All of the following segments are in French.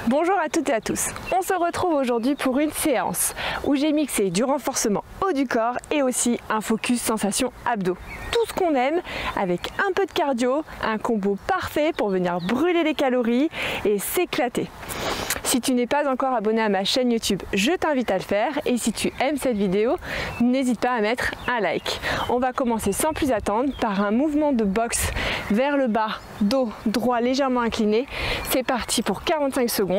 Bonjour à toutes et à tous, on se retrouve aujourd'hui pour une séance où j'ai mixé du renforcement haut du corps et aussi un focus sensation abdos. Tout ce qu'on aime avec un peu de cardio, un combo parfait pour venir brûler les calories et s'éclater. Si tu n'es pas encore abonné à ma chaîne YouTube, je t'invite à le faire et si tu aimes cette vidéo, n'hésite pas à mettre un like. On va commencer sans plus attendre par un mouvement de boxe vers le bas, dos droit légèrement incliné. C'est parti pour 45 secondes.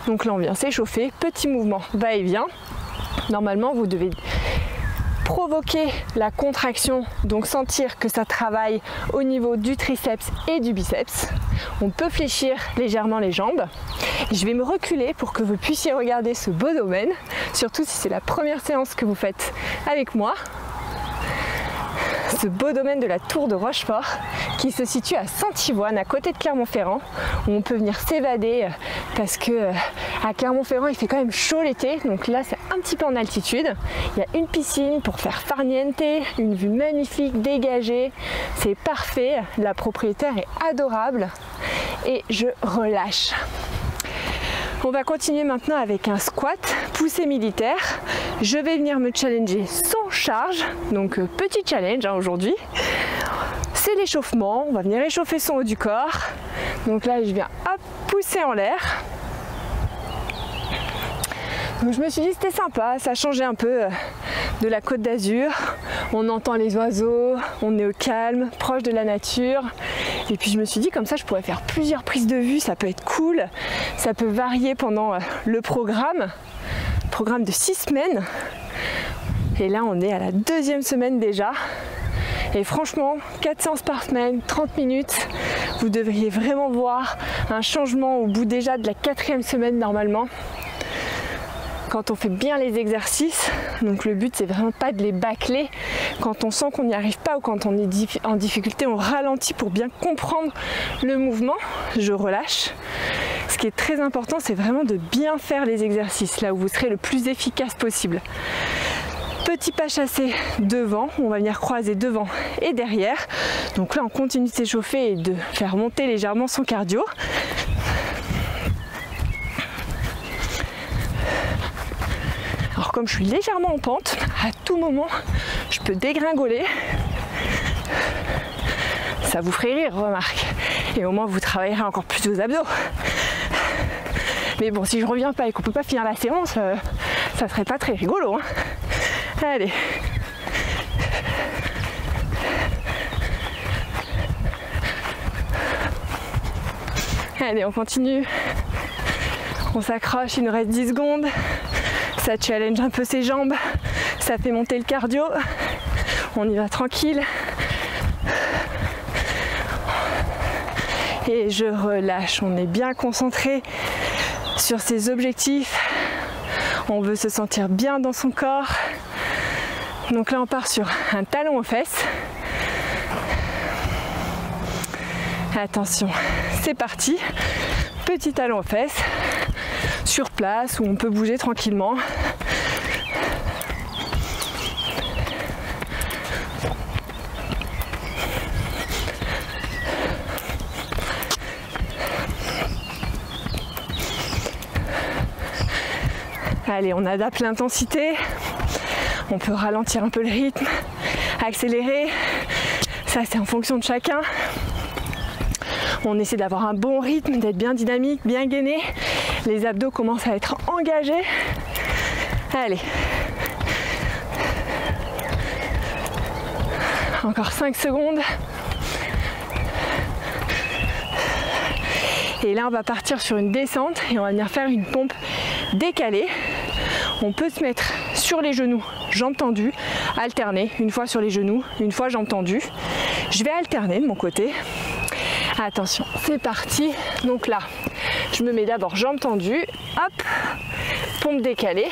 Donc là on vient s'échauffer, petit mouvement va-et-vient. Normalement vous devez provoquer la contraction, donc sentir que ça travaille au niveau du triceps et du biceps. On peut fléchir légèrement les jambes. Je vais me reculer pour que vous puissiez regarder ce beau domaine, surtout si c'est la première séance que vous faites avec moi. Ce beau domaine de la Tour de Rochefort qui se situe à Saint-Ivoine à côté de Clermont-Ferrand, où on peut venir s'évader parce que à Clermont-Ferrand il fait quand même chaud l'été, donc là c'est un petit peu en altitude. Il y a une piscine pour faire farniente, une vue magnifique dégagée, c'est parfait, la propriétaire est adorable et je relâche. On va continuer maintenant avec un squat poussée militaire. Je vais venir me challenger sans charge, donc petit challenge aujourd'hui. C'est l'échauffement, on va venir échauffer son haut du corps. Donc là je viens hop, pousser en l'air. Donc je me suis dit c'était sympa, ça changeait un peu de la Côte d'Azur. On entend les oiseaux, on est au calme, proche de la nature. Et puis je me suis dit comme ça je pourrais faire plusieurs prises de vue, ça peut être cool. Ça peut varier pendant le programme de 6 semaines. Et là on est à la 2e semaine déjà. Et franchement, 4 séances par semaine, 30 minutes, vous devriez vraiment voir un changement au bout déjà de la 4e semaine normalement. Quand on fait bien les exercices, donc le but c'est vraiment pas de les bâcler. Quand on sent qu'on n'y arrive pas ou quand on est en difficulté, on ralentit pour bien comprendre le mouvement. Je relâche. Ce qui est très important, c'est vraiment de bien faire les exercices, là où vous serez le plus efficace possible. Petit pas chassé devant, on va venir croiser devant et derrière. Donc là on continue de s'échauffer et de faire monter légèrement son cardio. Alors comme je suis légèrement en pente, à tout moment je peux dégringoler. Ça vous ferait rire, remarque. Et au moins vous travaillerez encore plus vos abdos. Mais bon, si je reviens pas et qu'on peut pas finir la séance, ça serait pas très rigolo, hein. Allez. Allez, on continue. On s'accroche, il nous reste 10 secondes. Ça challenge un peu ses jambes. Ça fait monter le cardio. On y va tranquille. Et je relâche. On est bien concentré sur ses objectifs. On veut se sentir bien dans son corps. Donc là on part sur un talon aux fesses. Attention, c'est parti. Petit talon aux fesses. Sur place où on peut bouger tranquillement. Allez, on adapte l'intensité. On peut ralentir un peu le rythme, accélérer. Ça, c'est en fonction de chacun. On essaie d'avoir un bon rythme, d'être bien dynamique, bien gainé. Les abdos commencent à être engagés. Allez. Encore 5 secondes. Et là, on va partir sur une descente et on va venir faire une pompe décalée. On peut se mettre sur les genoux, jambes tendues, alterner, une fois sur les genoux, une fois jambes tendues. Je vais alterner de mon côté. Attention, c'est parti. Donc là, je me mets d'abord jambes tendues, hop, pompe décalée.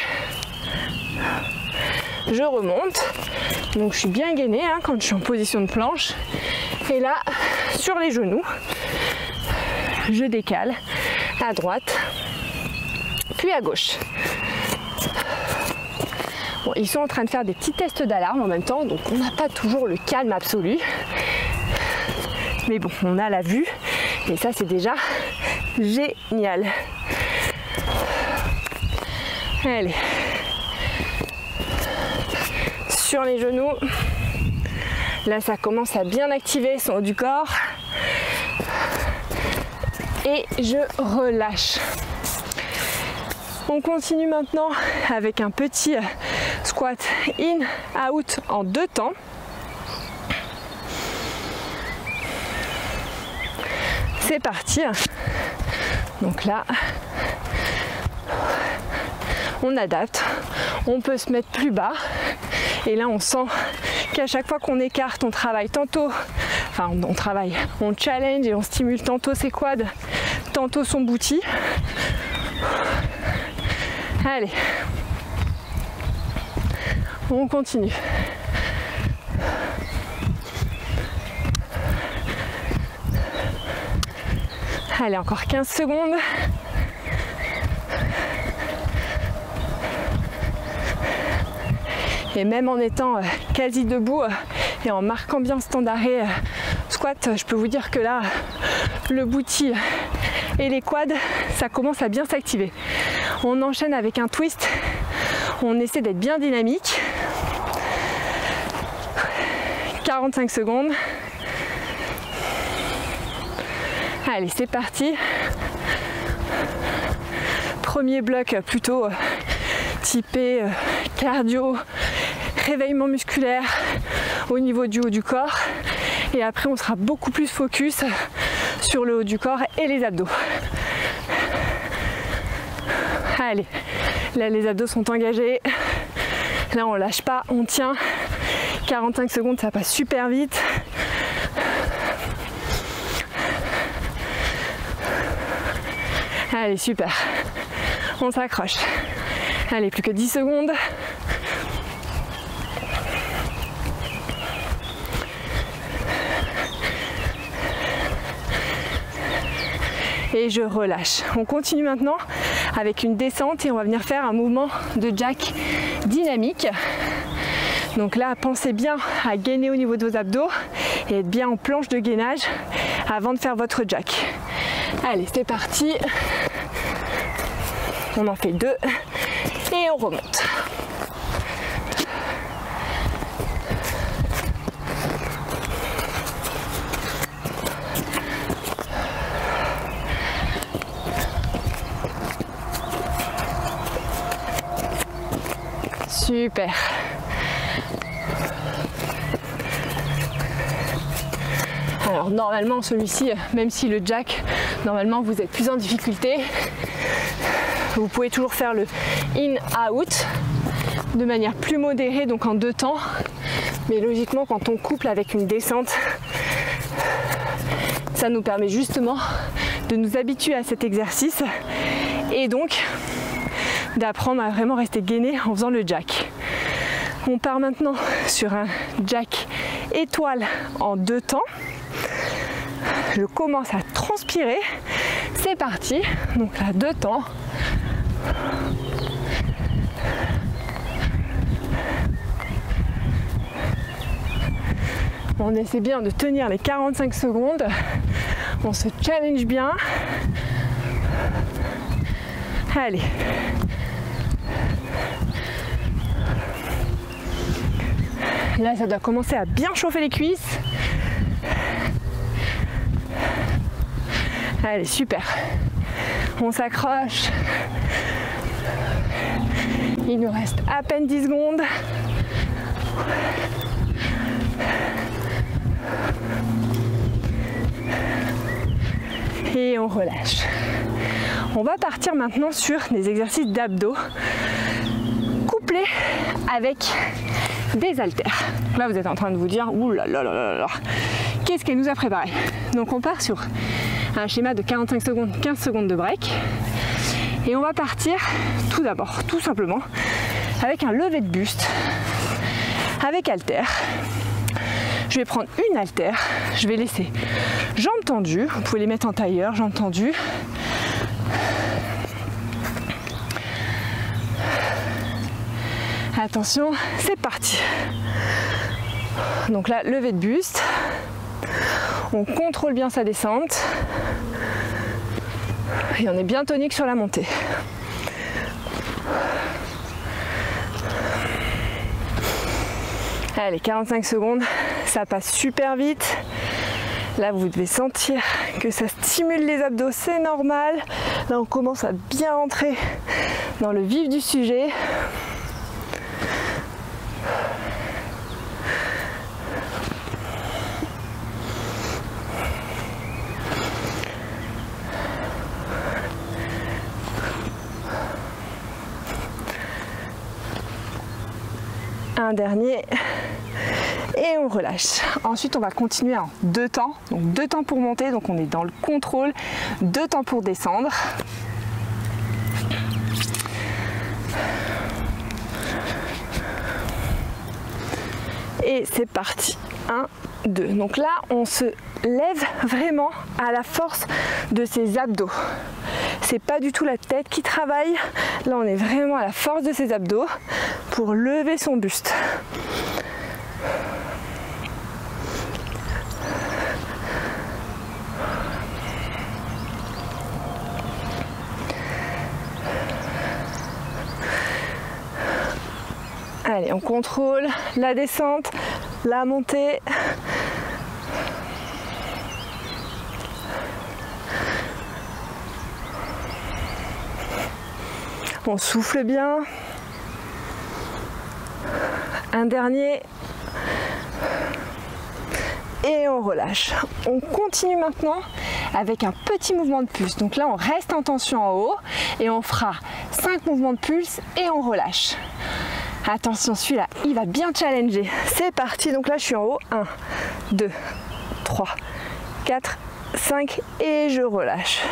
Je remonte. Donc je suis bien gainée hein, quand je suis en position de planche. Et là, sur les genoux, je décale à droite, puis à gauche. Bon, ils sont en train de faire des petits tests d'alarme en même temps, donc on n'a pas toujours le calme absolu. Mais bon, on a la vue et ça c'est déjà génial. Allez. Sur les genoux. Là, ça commence à bien activer son haut du corps. Et je relâche. On continue maintenant avec un petit squat in, out en 2 temps. C'est parti. Donc là, on adapte. On peut se mettre plus bas. Et là, on sent qu'à chaque fois qu'on écarte, on travaille tantôt, enfin on challenge et on stimule tantôt ses quads, tantôt son booty. Allez, on continue. Allez, encore 15 secondes. Et même en étant quasi debout et en marquant bien ce temps d'arrêt squat, je peux vous dire que là, le booty et les quads, ça commence à bien s'activer. On enchaîne avec un twist. On essaie d'être bien dynamique. 45 secondes. Allez, c'est parti. Premier bloc plutôt typé cardio, réveillement musculaire au niveau du haut du corps. Et après, on sera beaucoup plus focus sur le haut du corps et les abdos. Allez, là les abdos sont engagés. Là, on lâche pas, on tient. 45 secondes, ça passe super vite. Allez, super. On s'accroche. Allez, plus que 10 secondes. Et je relâche. On continue maintenant avec une descente et on va venir faire un mouvement de jack dynamique. Donc là, pensez bien à gainer au niveau de vos abdos et être bien en planche de gainage avant de faire votre jack. Allez, c'est parti. On en fait 2 et on remonte. Super. Alors normalement celui-ci, même si le jack, normalement vous êtes plus en difficulté, vous pouvez toujours faire le in-out de manière plus modérée, donc en 2 temps. Mais logiquement, quand on couple avec une descente, ça nous permet justement de nous habituer à cet exercice et donc d'apprendre à vraiment rester gainé en faisant le jack. On part maintenant sur un jack étoile en 2 temps. Je commence à transpirer. C'est parti. Donc là, 2 temps. On essaie bien de tenir les 45 secondes. On se challenge bien. Allez. Là, ça doit commencer à bien chauffer les cuisses. Allez, super. On s'accroche. Il nous reste à peine 10 secondes. Et on relâche. On va partir maintenant sur des exercices d'abdos couplés avec des haltères. Là, vous êtes en train de vous dire, ouh là là là là là, qu'est-ce qu'elle nous a préparé? Donc on part sur un schéma de 45 secondes, 15 secondes de break. Et on va partir tout d'abord, tout simplement, avec un lever de buste, avec haltère. Je vais prendre une haltère, je vais laisser jambes tendues, vous pouvez les mettre en tailleur, jambes tendues. Attention, c'est parti. Donc là, lever de buste. On contrôle bien sa descente. Et on est bien tonique sur la montée. Allez, 45 secondes, ça passe super vite. Là, vous devez sentir que ça stimule les abdos, c'est normal. Là, on commence à bien entrer dans le vif du sujet. Un dernier. Et on relâche. Ensuite, on va continuer en 2 temps. Donc 2 temps pour monter, donc on est dans le contrôle. 2 temps pour descendre. Et c'est parti. 1, 2. Donc là, on se lève vraiment à la force de ses abdos. C'est pas du tout la tête qui travaille. Là, on est vraiment à la force de ses abdos pour lever son buste. Allez, on contrôle la descente, la montée. On souffle bien. Un dernier. Et on relâche. On continue maintenant avec un petit mouvement de pulse. Donc là, on reste en tension en haut et on fera 5 mouvements de pulse et on relâche. Attention, celui-là, il va bien challenger. C'est parti, donc là je suis en haut. 1, 2, 3, 4, 5 et je relâche.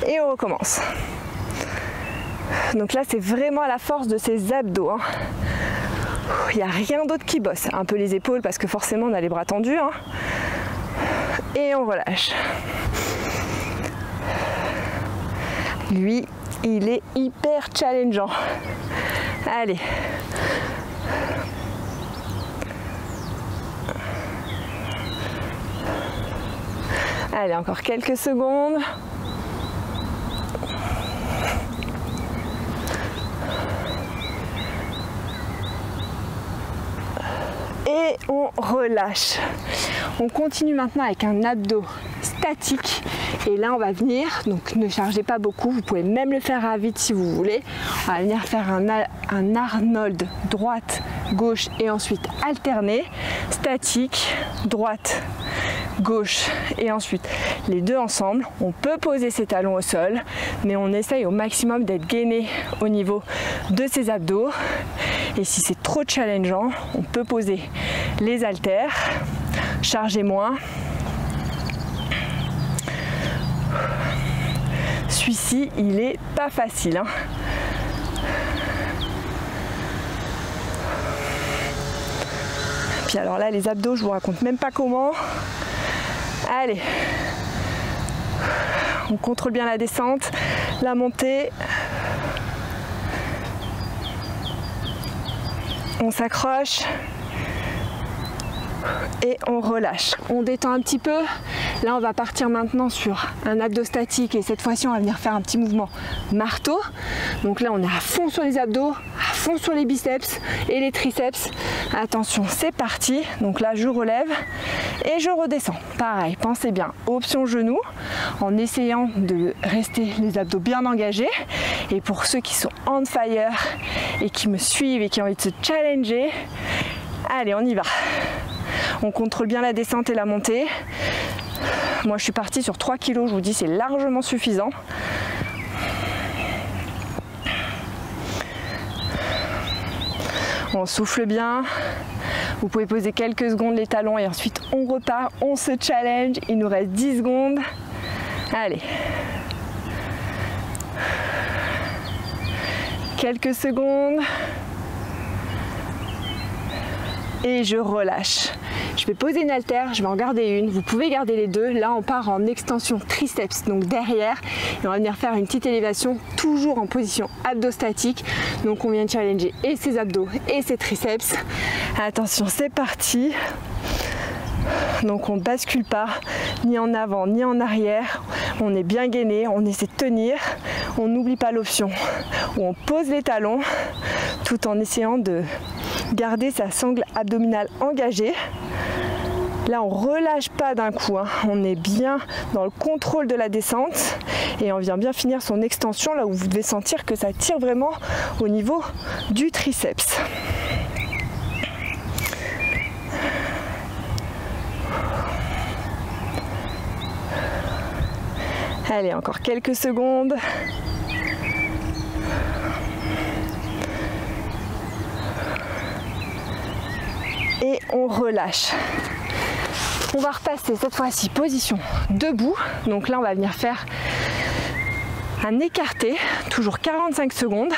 Et on recommence. Donc là c'est vraiment à la force de ses abdos. Il n'y a rien d'autre qui bosse. Un peu les épaules parce que forcément on a les bras tendus. Et on relâche. Lui, il est hyper challengeant. Allez. Allez, encore quelques secondes. Et on relâche. On continue maintenant avec un abdo statique. Et là, on va venir, donc ne chargez pas beaucoup, vous pouvez même le faire à vide si vous voulez. On va venir faire un Arnold droite, gauche et ensuite alterner. Statique, droite, gauche et ensuite les deux ensemble. On peut poser ses talons au sol, mais on essaye au maximum d'être gainé au niveau de ses abdos. Et si c'est trop challengeant, on peut poser les haltères, charger moins. Celui-ci, il est pas facile. Puis alors là, les abdos, je vous raconte même pas comment. Allez, on contrôle bien la descente, la montée. On s'accroche et on relâche. On détend un petit peu. Là, on va partir maintenant sur un abdo statique et cette fois-ci, on va venir faire un petit mouvement marteau. Donc là, on est à fond sur les abdos, à fond sur les biceps et les triceps. Attention, c'est parti. Donc là, je relève et je redescends. Pareil, pensez bien, option genou en essayant de rester les abdos bien engagés. Et pour ceux qui sont on fire et qui me suivent et qui ont envie de se challenger, allez, on y va. On contrôle bien la descente et la montée. Moi, je suis partie sur 3 kg, je vous dis, c'est largement suffisant. On souffle bien. Vous pouvez poser quelques secondes les talons et ensuite on repart, on se challenge. Il nous reste 10 secondes. Allez. Quelques secondes. Et je relâche. Je vais poser une haltère, je vais en garder une. Vous pouvez garder les deux. Là, on part en extension triceps, donc derrière. Et on va venir faire une petite élévation, toujours en position abdos statique. Donc, on vient de challenger et ses abdos et ses triceps. Attention, c'est parti. Donc, on ne bascule pas, ni en avant, ni en arrière. On est bien gainé, on essaie de tenir. On n'oublie pas l'option où on pose les talons, tout en essayant de garder sa sangle abdominale engagée. Là, on ne relâche pas d'un coup, hein. On est bien dans le contrôle de la descente et on vient bien finir son extension là où vous devez sentir que ça tire vraiment au niveau du triceps. Allez, encore quelques secondes. Et on relâche. On va repasser cette fois-ci position debout. Donc là, on va venir faire un écarté, toujours 45 secondes.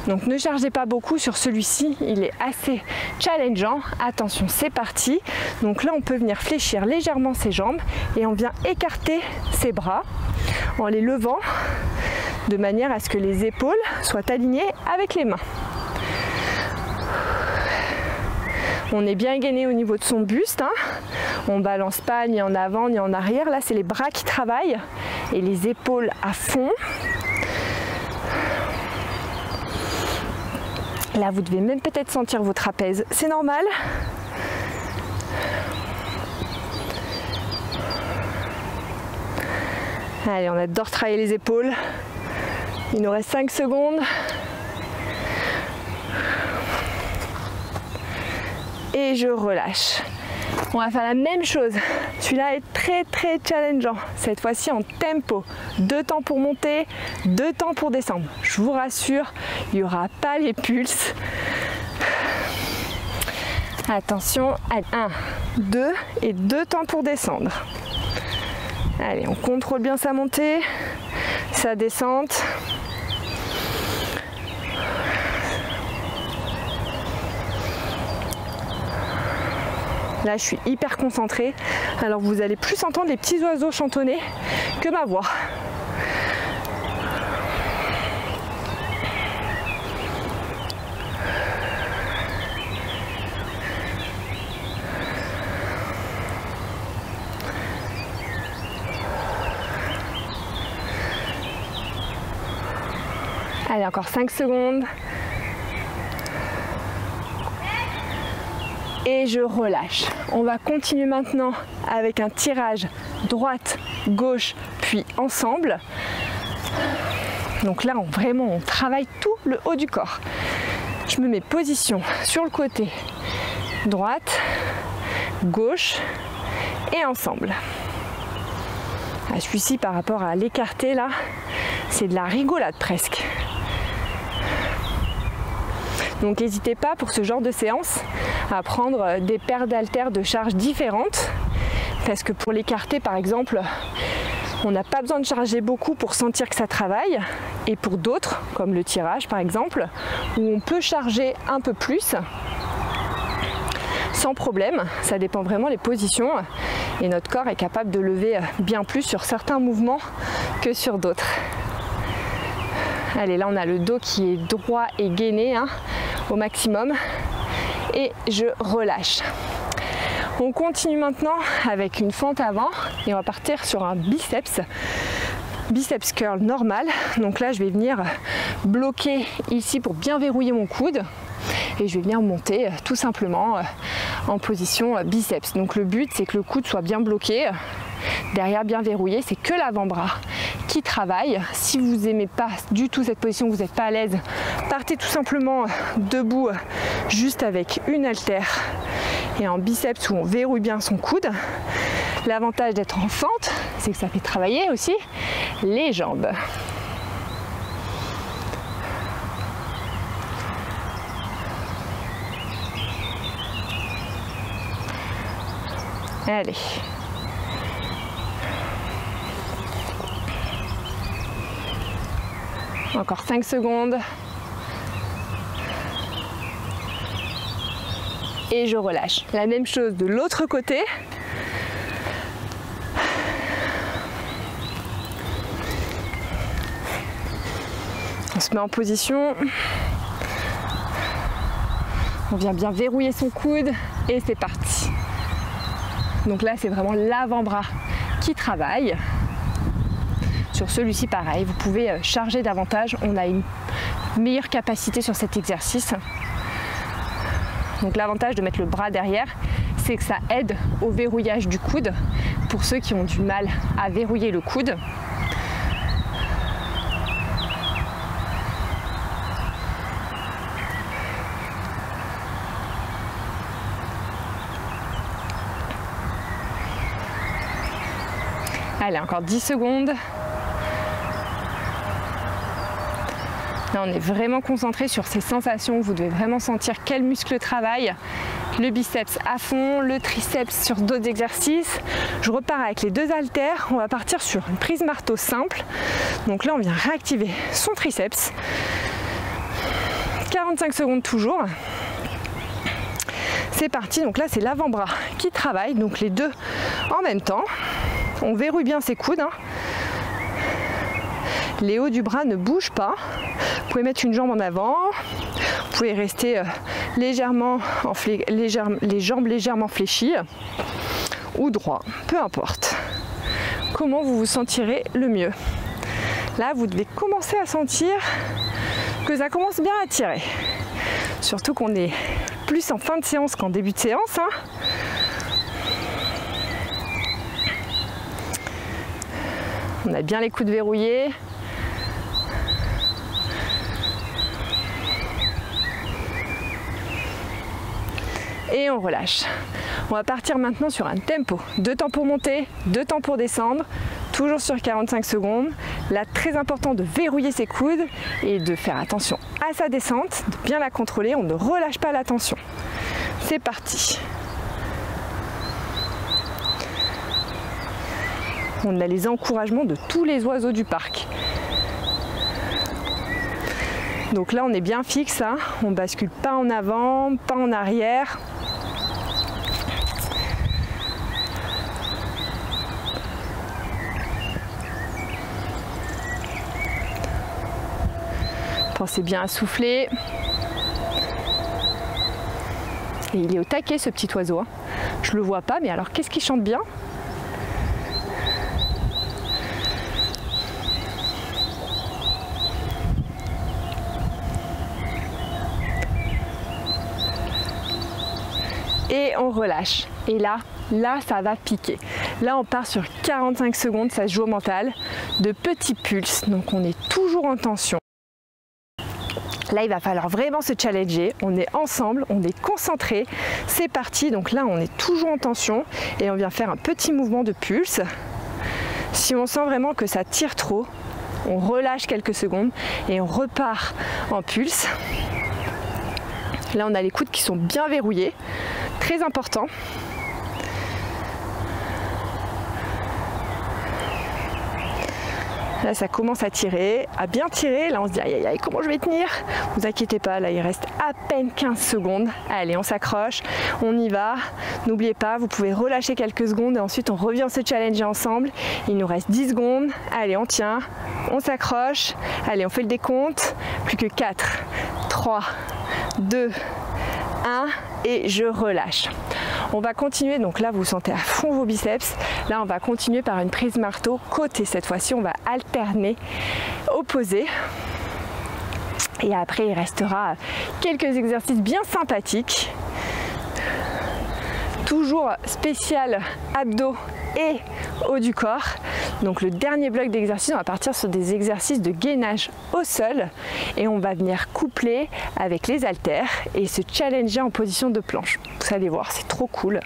Donc ne chargez pas beaucoup sur celui-ci, il est assez challengeant. Attention, c'est parti. Donc là, on peut venir fléchir légèrement ses jambes et on vient écarter ses bras en les levant de manière à ce que les épaules soient alignées avec les mains. On est bien gainé au niveau de son buste, hein. On ne balance pas ni en avant ni en arrière. Là, c'est les bras qui travaillent et les épaules à fond. Là, vous devez même peut-être sentir vos trapèzes. C'est normal. Allez, on adore travailler les épaules. Il nous reste 5 secondes. Et je relâche. On va faire la même chose. Celui-là est très challengeant. Cette fois-ci en tempo. 2 temps pour monter, 2 temps pour descendre. Je vous rassure, il n'y aura pas les pulses. Attention, 1, 2 et 2 temps pour descendre. Allez, on contrôle bien sa montée, sa descente. Là, je suis hyper concentrée, alors vous allez plus entendre les petits oiseaux chantonner que ma voix. Allez, encore 5 secondes. Et je relâche. On va continuer maintenant avec un tirage droite, gauche, puis ensemble. Donc là, on travaille tout le haut du corps. Je me mets position sur le côté, droite, gauche et ensemble. Celui-ci, par rapport à l'écarté, là, c'est de la rigolade presque. Donc n'hésitez pas pour ce genre de séance à prendre des paires d'haltères de charge différentes, parce que pour l'écarter par exemple, on n'a pas besoin de charger beaucoup pour sentir que ça travaille, et pour d'autres, comme le tirage par exemple, où on peut charger un peu plus sans problème. Ça dépend vraiment des positions et notre corps est capable de lever bien plus sur certains mouvements que sur d'autres. Allez, là on a le dos qui est droit et gainé, hein, au maximum, et je relâche. On continue maintenant avec une fente avant et on va partir sur un biceps curl normal. Donc là je vais venir bloquer ici pour bien verrouiller mon coude et je vais venir monter tout simplement en position biceps. Donc le but c'est que le coude soit bien bloqué, derrière bien verrouillé, c'est que l'avant-bras qui travaille. Si vous n'aimez pas du tout cette position, vous n'êtes pas à l'aise, partez tout simplement debout juste avec une haltère et en biceps où on verrouille bien son coude. L'avantage d'être en fente, c'est que ça fait travailler aussi les jambes. Allez. Encore 5 secondes. Et je relâche. La même chose de l'autre côté. On se met en position. On vient bien verrouiller son coude et c'est parti. Donc là, c'est vraiment l'avant-bras qui travaille. Sur celui-ci, pareil, vous pouvez charger davantage. On a une meilleure capacité sur cet exercice. Donc l'avantage de mettre le bras derrière, c'est que ça aide au verrouillage du coude pour ceux qui ont du mal à verrouiller le coude. Allez, encore 10 secondes. Là, on est vraiment concentré sur ces sensations. Vous devez vraiment sentir quel muscle travaille. Le biceps à fond, le triceps sur d'autres exercices. Je repars avec les 2 haltères. On va partir sur une prise marteau simple. Donc là, on vient réactiver son triceps. 45 secondes toujours. C'est parti. Donc là, c'est l'avant-bras qui travaille. Donc les deux en même temps. On verrouille bien ses coudes. Les hauts du bras ne bougent pas. Vous pouvez mettre une jambe en avant. Vous pouvez rester les jambes légèrement fléchies ou droit, peu importe. Comment vous vous sentirez le mieux. Là, vous devez commencer à sentir que ça commence bien à tirer. Surtout qu'on est plus en fin de séance qu'en début de séance. On a bien les coudes verrouillés. Et on relâche. On va partir maintenant sur un tempo. 2 temps pour monter, 2 temps pour descendre, toujours sur 45 secondes. Là, très important de verrouiller ses coudes et de faire attention à sa descente, de bien la contrôler. On ne relâche pas la tension. C'est parti. On a les encouragements de tous les oiseaux du parc. Donc là, on est bien fixe, on ne bascule pas en avant, pas en arrière. Pensez bien à souffler. Et il est au taquet, ce petit oiseau. Je ne le vois pas, mais alors qu'est-ce qu'il chante bien ? Et on relâche. Et là, ça va piquer. Là, on part sur 45 secondes, ça se joue au mental, de petits pulses. Donc, on est toujours en tension. Là, il va falloir vraiment se challenger. On est ensemble, on est concentré. C'est parti. Donc là, on est toujours en tension et on vient faire un petit mouvement de pulse. Si on sent vraiment que ça tire trop, on relâche quelques secondes et on repart en pulse. Là, on a les coudes qui sont bien verrouillés. Très important. Là, ça commence à tirer, à bien tirer. Là, on se dit, aïe, aïe, aïe, comment je vais tenir? Ne vous inquiétez pas, là, il reste à peine 15 secondes. Allez, on s'accroche, on y va. N'oubliez pas, vous pouvez relâcher quelques secondes et ensuite, on revient se challenger ensemble. Il nous reste 10 secondes. Allez, on tient, on s'accroche. Allez, on fait le décompte. Plus que 4, 3, 2, 1 et je relâche. On va continuer, donc là vous sentez à fond vos biceps. Là on va continuer par une prise marteau côté. Cette fois-ci on va alterner, opposé. Et après il restera quelques exercices bien sympathiques. Toujours spécial abdos et haut du corps. Donc le dernier bloc d'exercice, on va partir sur des exercices de gainage au sol et on va venir coupler avec les haltères et se challenger en position de planche. Vous allez voir, c'est trop cool.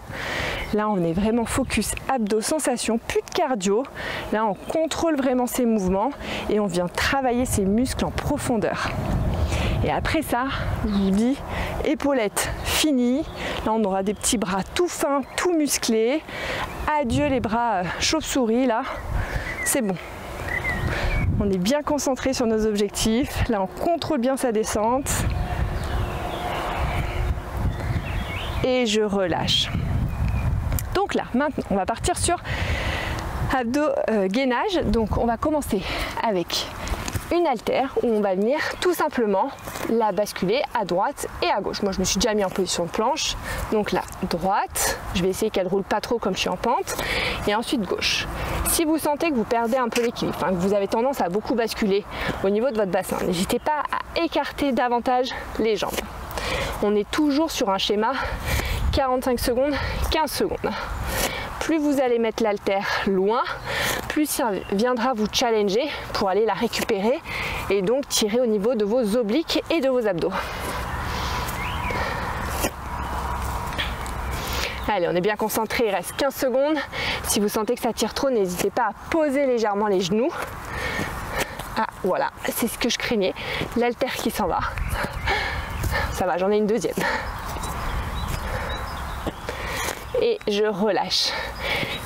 Là, on est vraiment focus abdos, sensation, plus de cardio. Là, on contrôle vraiment ses mouvements et on vient travailler ses muscles en profondeur. Et après ça, je vous dis, épaulettes finies. Là, on aura des petits bras tout fins, tout musclés. Adieu les bras chauve-souris, là. C'est bon. On est bien concentré sur nos objectifs. Là, on contrôle bien sa descente. Et je relâche. Donc là, maintenant, on va partir sur abdos gainage. Donc, on va commencer avec une haltère où on va venir tout simplement la basculer à droite et à gauche. Moi je me suis déjà mis en position de planche, donc là droite, je vais essayer qu'elle roule pas trop comme je suis en pente, et ensuite gauche. Si vous sentez que vous perdez un peu l'équilibre, que vous avez tendance à beaucoup basculer au niveau de votre bassin, n'hésitez pas à écarter davantage les jambes. On est toujours sur un schéma 45 secondes, 15 secondes. Plus vous allez mettre l'haltère loin, plus ça viendra vous challenger pour aller la récupérer et donc tirer au niveau de vos obliques et de vos abdos. Allez, on est bien concentré, il reste 15 secondes. Si vous sentez que ça tire trop, n'hésitez pas à poser légèrement les genoux. Ah, voilà, c'est ce que je craignais, l'haltère qui s'en va. Ça va, j'en ai une deuxième. Et je relâche.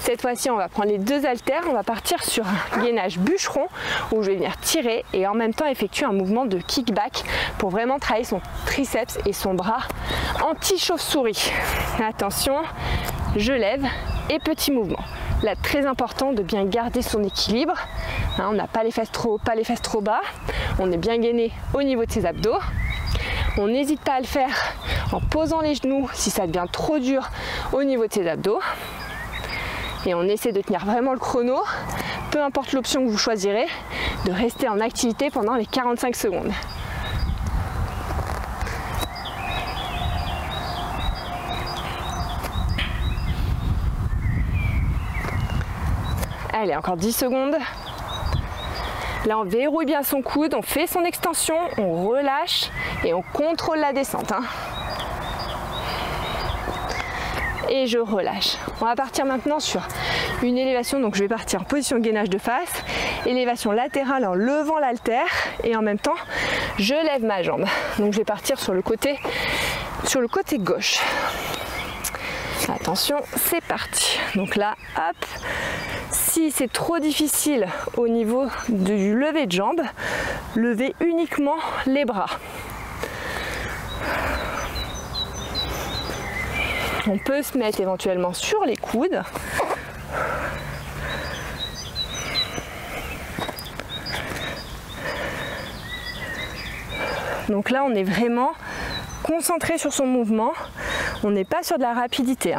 Cette fois-ci, on va prendre les deux haltères, on va partir sur un gainage bûcheron où je vais venir tirer et en même temps effectuer un mouvement de kickback pour vraiment travailler son triceps et son bras anti-chauve-souris. Attention, je lève et petit mouvement. Là, très important de bien garder son équilibre. Hein, on n'a pas les fesses trop haut, pas les fesses trop bas. On est bien gainé au niveau de ses abdos. On n'hésite pas à le faire en posant les genoux si ça devient trop dur au niveau de ses abdos. Et on essaie de tenir vraiment le chrono, peu importe l'option que vous choisirez, de rester en activité pendant les 45 secondes. Allez, encore 10 secondes. Là, on verrouille bien son coude, on fait son extension, on relâche et on contrôle la descente. Et je relâche. On va partir maintenant sur une élévation, donc je vais partir en position de gainage de face, élévation latérale en levant l'haltère et en même temps je lève ma jambe. Donc je vais partir sur le côté gauche. Attention, c'est parti. Donc là, hop, si c'est trop difficile au niveau du lever de jambe, levez uniquement les bras. On peut se mettre éventuellement sur les coudes. Donc là, on est vraiment concentré sur son mouvement. On n'est pas sur de la rapidité.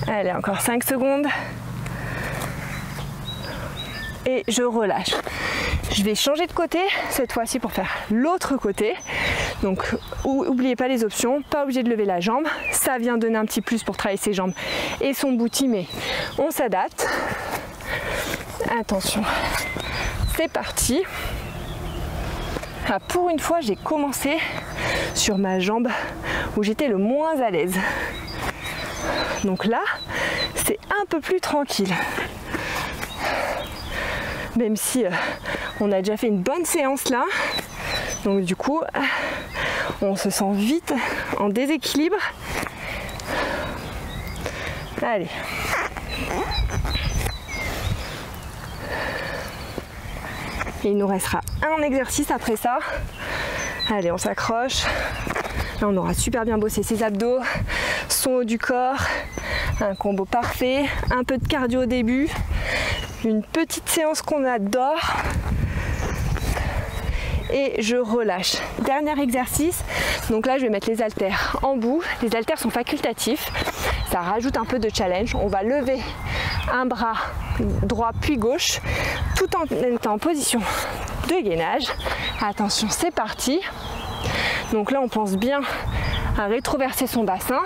Allez, encore 5 secondes. Et je relâche. Je vais changer de côté cette fois-ci pour faire l'autre côté. Donc n'oubliez pas les options, pas obligé de lever la jambe. Ça vient donner un petit plus pour travailler ses jambes et son booty, mais on s'adapte. Attention, c'est parti. Ah, pour une fois, j'ai commencé sur ma jambe où j'étais le moins à l'aise. Donc là, c'est un peu plus tranquille. Même si on a déjà fait une bonne séance là. Donc du coup, on se sent vite en déséquilibre. Allez. Et il nous restera un exercice après ça. Allez, on s'accroche. Là, on aura super bien bossé ses abdos, son haut du corps. Un combo parfait. Un peu de cardio au début. Une petite séance qu'on adore. Et je relâche. Dernier exercice. Donc là, je vais mettre les haltères en bout. Les haltères sont facultatifs. Ça rajoute un peu de challenge. On va lever un bras droit puis gauche tout en étant en position de gainage. Attention, c'est parti. Donc là, on pense bien à rétroverser son bassin.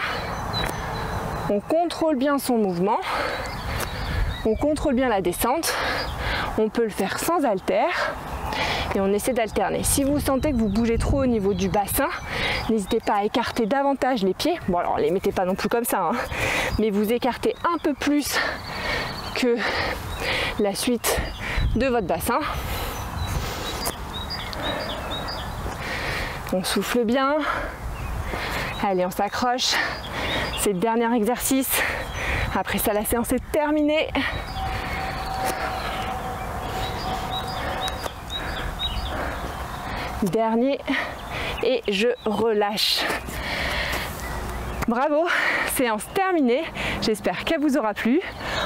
On contrôle bien son mouvement. On contrôle bien la descente. On peut le faire sans haltères. Et on essaie d'alterner. Si vous sentez que vous bougez trop au niveau du bassin, n'hésitez pas à écarter davantage les pieds. Bon, alors les mettez pas non plus comme ça, mais vous écartez un peu plus que la suite de votre bassin. On souffle bien. Allez, on s'accroche. C'est le dernier exercice. Après ça, la séance est terminée. Dernier, et je relâche. Bravo, séance terminée. J'espère qu'elle vous aura plu.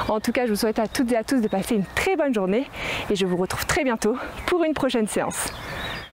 En tout cas, je vous souhaite à toutes et à tous de passer une très bonne journée et je vous retrouve très bientôt pour une prochaine séance.